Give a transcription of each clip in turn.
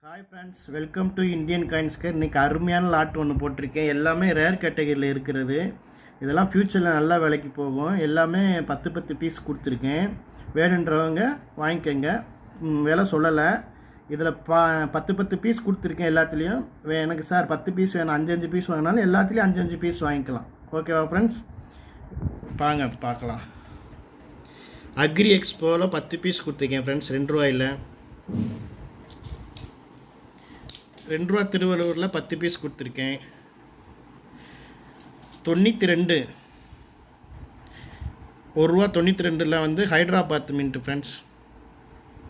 Hi friends, welcome to Indian காயின்ஸ்கர். இன்றைக்கி அருமையான லாட் ஒன்று போட்டிருக்கேன். எல்லாமே ரேர் கேட்டகரியில் இருக்கிறது. இதெல்லாம் ஃப்யூச்சரில் நல்லா விலைக்கு போகும். எல்லாமே 10 பீஸ் கொடுத்துருக்கேன். வேணுன்றவங்க வாங்கிக்கோங்க. விலை சொல்லலை. இதில் 10 பீஸ் கொடுத்துருக்கேன். எல்லாத்துலேயும் எனக்கு சார் 10 பீஸ் வேணும், 5 பீஸ் வாங்கினாலும் எல்லாத்துலேயும் 5 பீஸ் வாங்கிக்கலாம். ஓகேவா ஃப்ரெண்ட்ஸ்? வாங்க பார்க்கலாம். அக்ரி எக்ஸ்போவில் 10 பீஸ் கொடுத்துருக்கேன் ஃப்ரெண்ட்ஸ், ₹2. ₹2 திருவள்ளூரில் 10 பீஸ் கொடுத்துருக்கேன். 92 ₹1.92 வந்து ஹைதராபாத் மின்ட்டு ஃப்ரெண்ட்ஸ்.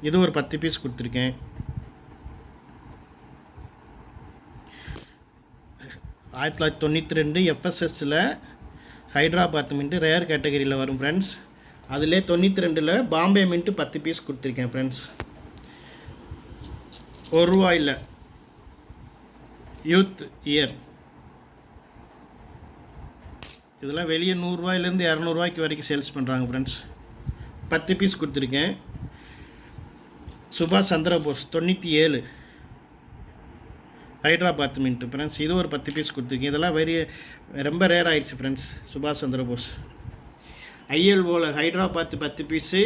இது ஒரு 10 பீஸ் கொடுத்துருக்கேன். 1992 எஃப்எஸ்எஸ்ஸில் ஹைதராபாத் மின்ட்டு ரேர் கேட்டகரியில் வரும் ஃப்ரெண்ட்ஸ். அதிலே 92 பாம்பே மின்ட்டு 10 பீஸ் கொடுத்துருக்கேன் ஃப்ரெண்ட்ஸ். ₹1 youth year. இதெல்லாம் வெளியே ₹100 ₹200 வரைக்கும் சேல்ஸ் பண்ணுறாங்க ஃப்ரெண்ட்ஸ். 10 பீஸ் கொடுத்துருக்கேன். சுபாஷ் சந்திரபோஸ் 97 ஹைதராபாத் மின்ட்டு ஃப்ரெண்ட்ஸ். இது ஒரு 10 பீஸ் கொடுத்துருக்கேன். இதெல்லாம் ரொம்ப ரேர் ஆகிடுச்சு ஃப்ரெண்ட்ஸ். சுபாஷ் சந்திரபோஸ். ஐஎல்ஓவில் Hyderabad 10 piece,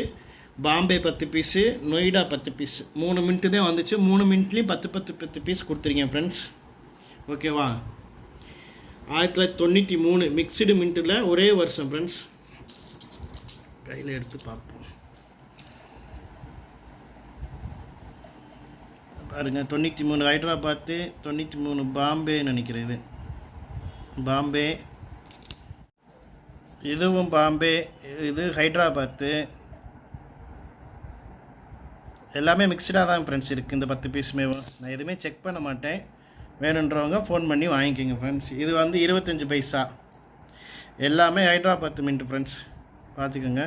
Bombay 10 piece, Noida 10 piece. 3 mint தான் வந்துச்சு. 3 மின்ட்லேயும் 10 பீஸ் கொடுத்துருக்கேன் ஃப்ரெண்ட்ஸ். ஓகேவா? 1993 மிக்சடு மின்ட்டில் ஒரே வருஷம் ஃப்ரெண்ட்ஸ். கையில் எடுத்து பார்ப்போம் பாருங்கள். 93 ஹைதராபாத்து, 93 பாம்பே நினைக்கிறேன். இது பாம்பே, இதுவும் பாம்பே, இது ஹைதராபாத்து. எல்லாமே மிக்சடாக தான் ஃப்ரெண்ட்ஸ் இருக்குது. இந்த 10 பீஸுமே நான் எதுவுமே செக் பண்ண மாட்டேன். வேணுன்றவங்க ஃபோன் பண்ணி வாங்கிக்கோங்க ஃப்ரெண்ட்ஸ். இது வந்து 25 பைசா. எல்லாமே ஹைதராபாத் மின்ட்டு ஃப்ரெண்ட்ஸ். பார்த்துக்கோங்க.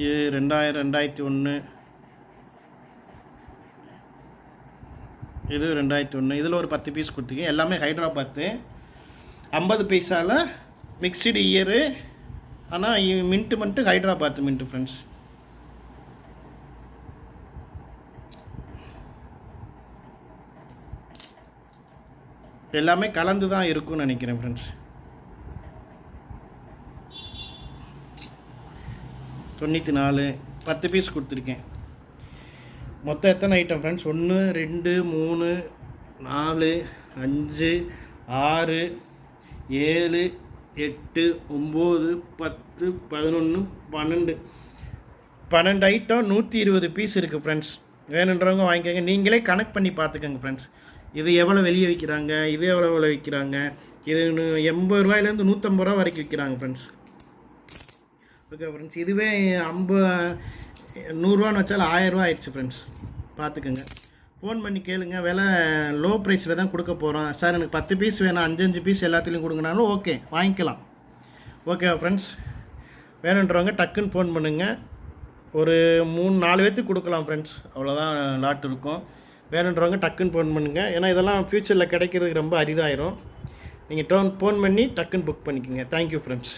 இது 2000, 2001, இது 2001. இதில் ஒரு 10 பீஸ் கொடுத்துருக்கேன். எல்லாமே ஹைதராபாத்து. 50 பைசாவில் மிக்சடு இயரு. ஆனால் மின்ட்டு மட்டும் ஹைதராபாத் மின்ட்டு ஃப்ரெண்ட்ஸ். எல்லாமே கலந்து தான் இருக்கும்னு நினைக்கிறேன் ஃப்ரெண்ட்ஸ். 94 10 பீஸ் கொடுத்துருக்கேன். மொத்தம் எத்தனை ஐட்டம் ஃப்ரெண்ட்ஸ்? 1 2 3 4 5 6 7 8 9 10 11 12 ஐட்டம் 120 பீஸ் இருக்குது ஃப்ரெண்ட்ஸ். வேணுன்றவங்க வாங்கிக்கோங்க. நீங்களே கனெக்ட் பண்ணி பார்த்துக்கோங்க ஃப்ரெண்ட்ஸ். இது எவ்வளோ வெளியே விற்கிறாங்க, இது எவ்வளோ விற்கிறாங்க. இது ₹80 ₹150 வரைக்கும் விற்கிறாங்க ஃப்ரெண்ட்ஸ். Okay friends. இதுவே 100 வச்சாலும் ₹1000 ஆயிடுச்சு ஃப்ரெண்ட்ஸ். பார்த்துக்கோங்க. ஃபோன் பண்ணி கேளுங்க. விலை லோ ப்ரைஸில் தான் கொடுக்க போகிறோம். சார் எனக்கு 10 பீஸ் வேணும், 5 பீஸ் எல்லாத்துலேயும் கொடுங்கனாலும் ஓகே, வாங்கிக்கலாம். ஓகேவா ஃப்ரெண்ட்ஸ்? வேணுன்றவங்க டக்குன்னு ஃபோன் பண்ணுங்கள். ஒரு 3-4 பேர்த்துக்கு கொடுக்கலாம் ஃப்ரெண்ட்ஸ். அவ்வளோதான் லாட் இருக்கும். வேணுன்றவங்க டக்குன்னு ஃபோன் பண்ணுங்கள். ஏன்னா இதெல்லாம் ஃப்யூச்சரில் கிடைக்கிறதுக்கு ரொம்ப அரிதாயிரும். நீங்கள் ஃபோன் பண்ணி டக்குன்னு புக் பண்ணிக்கோங்க. Thank you friends.